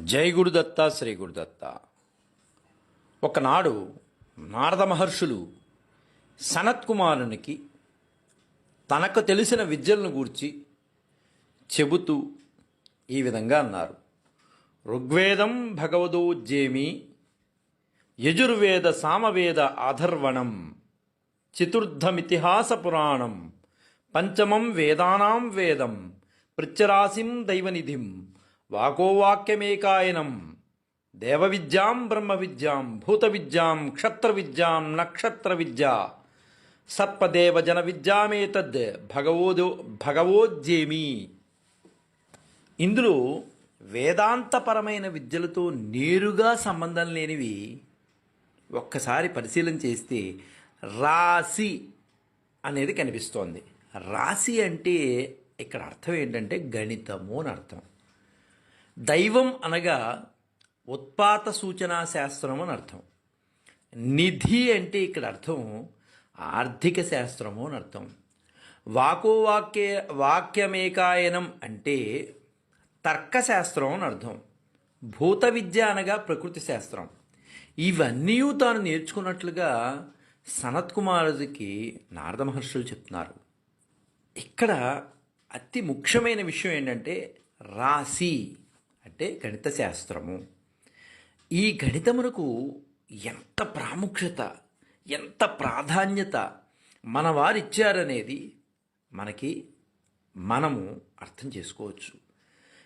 జై గురుదత్త శ్రీ గురుదత్త. ఒకనాడు నారద మహర్షులు సనత్కుమారునికి తనకు తెలిసిన విద్యలను గూర్చి చెబుతూ ఈ విధంగా అన్నారు. ఋగ్వేదం భగవదోజ్జేమి, యజుర్వేద సామవేద అథర్వణం, చతుర్థమితిహాస పురాణం, పంచమం వేదానాం వేదం, పృచ్చరాశిం దైవనిధిం, వాకోవాక్యమేకాయనం, దేవ విద్యాం బ్రహ్మ విద్యాం, భూత విద్యాం క్షత్ర విద్యాం నక్షత్ర విద్యా, సత్పదేవ జన విద్యామేతద్ భగవోజ్జేమి. ఇందులో వేదాంతపరమైన విద్యలతో నేరుగా సంబంధం లేనివి ఒక్కసారి పరిశీలన చేస్తే రాశి అనేది కనిపిస్తోంది. రాశి అంటే ఇక్కడ అర్థం ఏంటంటే గణితము అని అర్థం. దైవం అనగా ఉత్పాత సూచనా శాస్త్రం అని అర్థం. నిధి అంటే ఇక్కడ అర్థం ఆర్థిక శాస్త్రము అని అర్థం. వాక్యమేకాయనం అంటే తర్కశాస్త్రం అని అర్థం. భూత విద్య అనగా ప్రకృతి శాస్త్రం. ఇవన్నీ తాను నేర్చుకున్నట్లుగా సనత్కుమారుడికి నారద మహర్షులు చెప్తున్నారు. ఇక్కడ అతి ముఖ్యమైన విషయం ఏంటంటే రాశి అంటే గణిత శాస్త్రము. ఈ గణితమునకు ఎంత ప్రాముఖ్యత, ఎంత ప్రాధాన్యత మన వారు ఇచ్చారనేది మనము అర్థం చేసుకోవచ్చు.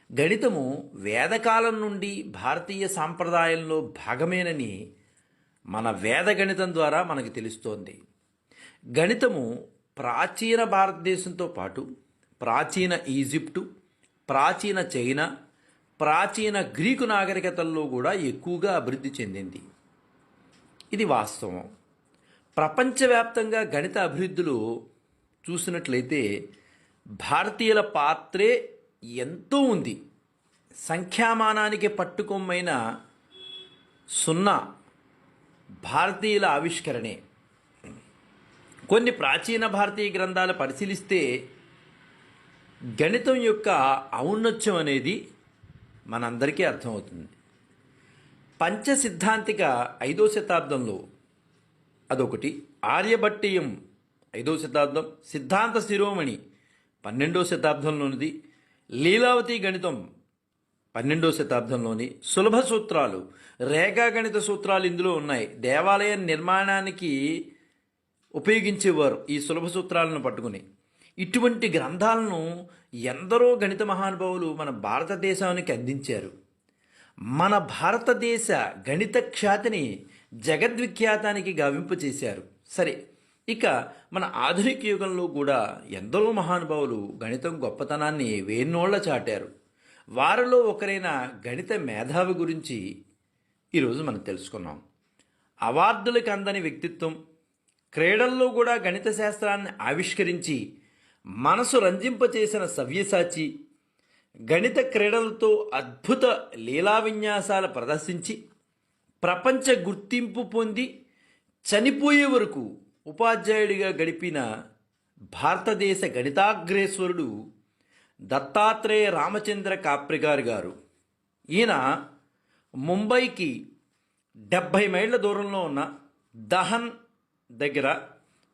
గణితము వేదకాలం నుండి భారతీయ సాంప్రదాయంలో భాగమేనని మన వేద గణితం ద్వారా మనకు తెలుస్తోంది. గణితము ప్రాచీన భారతదేశంతో పాటు ప్రాచీన ఈజిప్టు, ప్రాచీన చైనా, ప్రాచీన గ్రీకు నాగరికతల్లో కూడా ఎక్కువగా అభివృద్ధి చెందింది. ఇది వాస్తవం. ప్రపంచవ్యాప్తంగా గణిత అభివృద్ధిలో చూసినట్లయితే భారతీయుల పాత్రే ఎంతో ఉంది. సంఖ్యామానానికి పట్టుకొమ్మైన సున్నా భారతీయుల ఆవిష్కరణే. కొన్ని ప్రాచీన భారతీయ గ్రంథాలు పరిశీలిస్తే గణితం యొక్క ఔన్నత్యం అనేది మనందరికీ అర్థమవుతుంది. పంచసిద్ధాంతిక 5వ శతాబ్దంలో అదొకటి, ఆర్యభట్టీయం 5వ శతాబ్దం, సిద్ధాంత శిరోమణి 12వ శతాబ్దంలోనిది, లీలావతి గణితం 12వ శతాబ్దంలోని, సులభ సూత్రాలు, రేఖాగణిత సూత్రాలు ఇందులో ఉన్నాయి. దేవాలయ నిర్మాణానికి ఉపయోగించేవారు ఈ సులభ సూత్రాలను పట్టుకుని. ఇటువంటి గ్రంథాలను ఎందరో గణిత మహానుభావులు మన భారతదేశానికి అందించారు. మన భారతదేశ గణిత ఖ్యాతిని జగద్విఖ్యాతానికి గావింపచేశారు. సరే, ఇక మన ఆధునిక యుగంలో కూడా ఎందరో మహానుభావులు గణితం గొప్పతనాన్ని వేన్నోళ్ల చాటారు. వారిలో ఒకరైన గణిత మేధావి గురించి ఈరోజు మనం తెలుసుకున్నాం. అవార్డులకు అందని వ్యక్తిత్వం, క్రీడల్లో కూడా గణిత శాస్త్రాన్ని ఆవిష్కరించి మనసు రంజింపచేసిన సవ్యసాచి, గణిత క్రీడలతో అద్భుత లీలా విన్యాసాలు ప్రదర్శించి ప్రపంచ గుర్తింపు పొంది చనిపోయే వరకు ఉపాధ్యాయుడిగా గడిపిన భారతదేశ గణితాగ్రేశ్వరుడు దత్తాత్రేయ రామచంద్ర కాప్రికార్ గారు. ఈయన ముంబైకి 70 మైళ్ళ దూరంలో ఉన్న దహన్ దగ్గర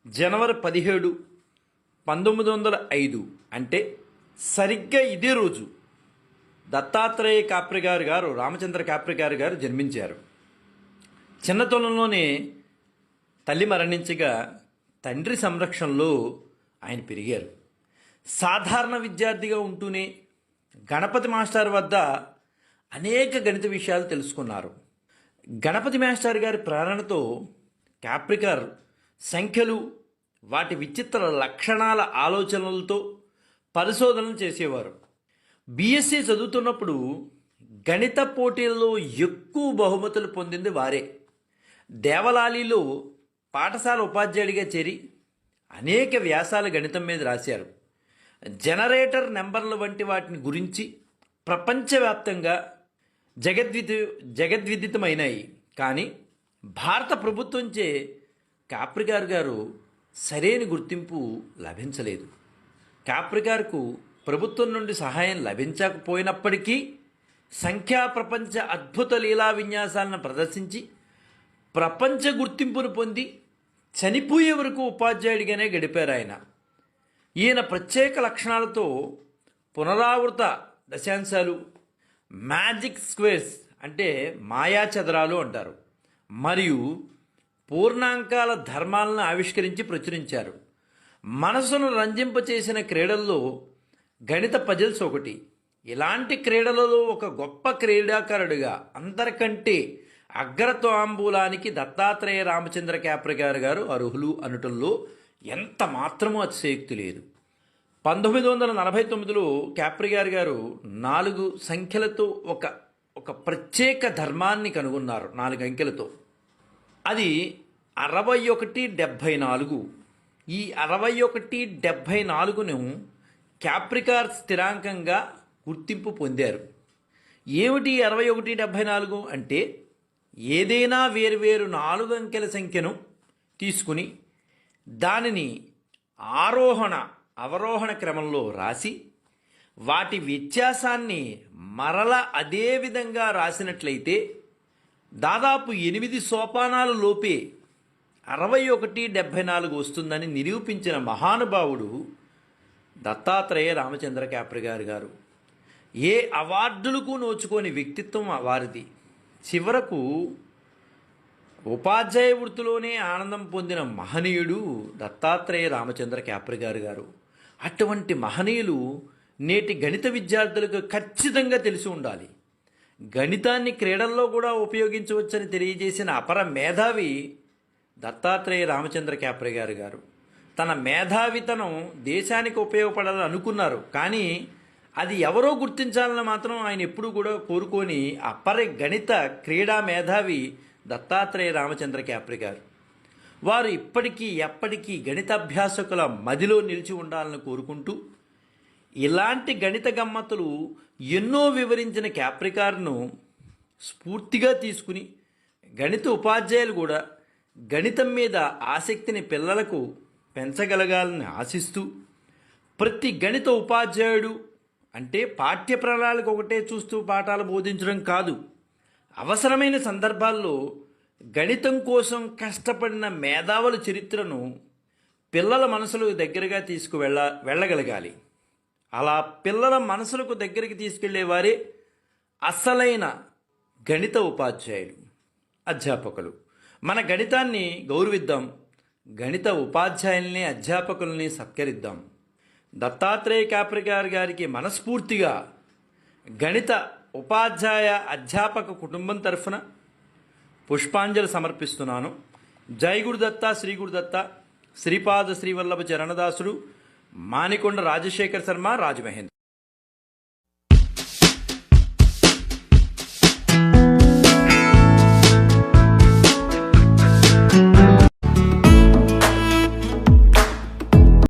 జనవరి 17, 1905 అంటే సరిగ్గా ఇదే రోజు దత్తాత్రేయ కాప్రికార్ గారు, రామచంద్ర కాప్రికార్ గారు జన్మించారు. చిన్నతనంలోనే తల్లి మరణించగా తండ్రి సంరక్షణలో ఆయన పెరిగారు. సాధారణ విద్యార్థిగా ఉంటూనే గణపతి మాస్టర్ వద్ద అనేక గణిత విషయాలు తెలుసుకున్నారు. గణపతి మాస్టర్ గారి ప్రేరణతో కాప్రికార్ సంఖ్యలు, వాటి విచిత్ర లక్షణాల ఆలోచనలతో పరిశోధనలు చేసేవారు. బీఎస్సీ చదువుతున్నప్పుడు గణిత పోటీలలో ఎక్కువ బహుమతులు పొందింది వారే. దేవలాలిలో పాఠశాల ఉపాధ్యాయుడిగా చేరి అనేక వ్యాసాలు గణితం మీద రాశారు. జనరేటర్ నెంబర్ల వంటి వాటిని గురించి ప్రపంచవ్యాప్తంగా జగద్విదితమైనాయి. కానీ భారత ప్రభుత్వంచే కాప్రికార్ గారు సరైన గుర్తింపు లభించలేదు. కాప్రికార్కు ప్రభుత్వం నుండి సహాయం లభించకపోయినప్పటికీ సంఖ్యా ప్రపంచ అద్భుత లీలా విన్యాసాలను ప్రదర్శించి ప్రపంచ గుర్తింపును పొంది చనిపోయే వరకు ఉపాధ్యాయుడిగానే గడిపారు ఆయన. ఈయన ప్రత్యేక లక్షణాలతో పునరావృత దశాంశాలు, మ్యాజిక్ స్క్వేర్స్ అంటే మాయా చదరాలు అంటారు, మరియు పూర్ణాంకాల ధర్మాలను ఆవిష్కరించి ప్రచురించారు. మనసును రంజింపచేసిన క్రీడల్లో గణిత పజిల్స్ ఒకటి. ఇలాంటి క్రీడలలో ఒక గొప్ప క్రీడాకారుడిగా అందరికంటే అగ్రతాంబూలానికి దత్తాత్రేయ రామచంద్ర క్యాప్రిగార్ గారు అర్హులు అనటంలో ఎంత మాత్రమూ అతిశయోక్తి లేదు. 1949లో క్యాప్రిగార్ గారు 4 సంఖ్యలతో ఒక ప్రత్యేక ధర్మాన్ని కనుగొన్నారు. 4 అంకెలతో. అది 6174. ఈ 6174ను క్యాప్రికార్ స్థిరాంకంగా గుర్తింపు పొందారు. ఏమిటి 6174 అంటే, ఏదైనా వేరువేరు 4 అంకెల సంఖ్యను తీసుకుని దానిని ఆరోహణ అవరోహణ క్రమంలో రాసి వాటి వ్యత్యాసాన్ని మరల అదే విధంగా రాసినట్లయితే దాదాపు 8 సోపానాల లోపే 6174 వస్తుందని నిరూపించిన మహానుభావుడు దత్తాత్రేయ రామచంద్ర క్యాప్రిగార్ గారు. ఏ అవార్డులకు నోచుకోని వ్యక్తిత్వం వారిది. చివరకు ఉపాధ్యాయ వృత్తిలోనే ఆనందం పొందిన మహనీయుడు దత్తాత్రేయ రామచంద్ర క్యాప్రిగార్ గారు. అటువంటి మహనీయులు నేటి గణిత విద్యార్థులకు ఖచ్చితంగా తెలిసి ఉండాలి. గణితాన్ని క్రీడల్లో కూడా ఉపయోగించవచ్చని తెలియజేసిన అపర మేధావి దత్తాత్రేయ రామచంద్ర క్యాప్రిగార్ గారు. తన మేధావితనం దేశానికి ఉపయోగపడాలని అనుకున్నారు, కానీ అది ఎవరో గుర్తించాలని మాత్రం ఆయన ఎప్పుడూ కూడా కోరుకొని అపర గణిత క్రీడా మేధావి దత్తాత్రేయ రామచంద్ర క్యాప్రిగార్. వారు ఇప్పటికీ ఎప్పటికీ గణితాభ్యాసకుల మదిలో నిలిచి ఉండాలని కోరుకుంటూ, ఇలాంటి గణిత గమ్మత్తులు ఎన్నో వివరించిన క్యాప్రికార్ను స్ఫూర్తిగా తీసుకుని గణిత ఉపాధ్యాయులు కూడా గణితం మీద ఆసక్తిని పిల్లలకు పెంచగలగాలని ఆశిస్తూ, ప్రతి గణిత ఉపాధ్యాయుడు అంటే పాఠ్య ప్రణాళిక ఒకటే చూస్తూ పాఠాలు బోధించడం కాదు, అవసరమైన సందర్భాల్లో గణితం కోసం కష్టపడిన మేధావుల చరిత్రను పిల్లల మనసులకు దగ్గరగా వెళ్ళగలగాలి. అలా పిల్లల మనసులకు దగ్గరికి తీసుకెళ్లేవారే అసలైన గణిత ఉపాధ్యాయులు, అధ్యాపకులు. మన గణితాన్ని గౌరవిద్దాం, గణిత ఉపాధ్యాయుల్ని అధ్యాపకుల్ని సత్కరిద్దాం. దత్తాత్రేయ క్యాప్రిగార్ గారికి మనస్ఫూర్తిగా గణిత ఉపాధ్యాయ అధ్యాపక కుటుంబం తరఫున పుష్పాంజలి సమర్పిస్తున్నాను. జై గురుదత్త, శ్రీ గురుదత్త, శ్రీపాద శ్రీవల్లభ చరణదాసుడు, మానికొండ రాజశేఖర్ శర్మ, రాజమహేంద్ర.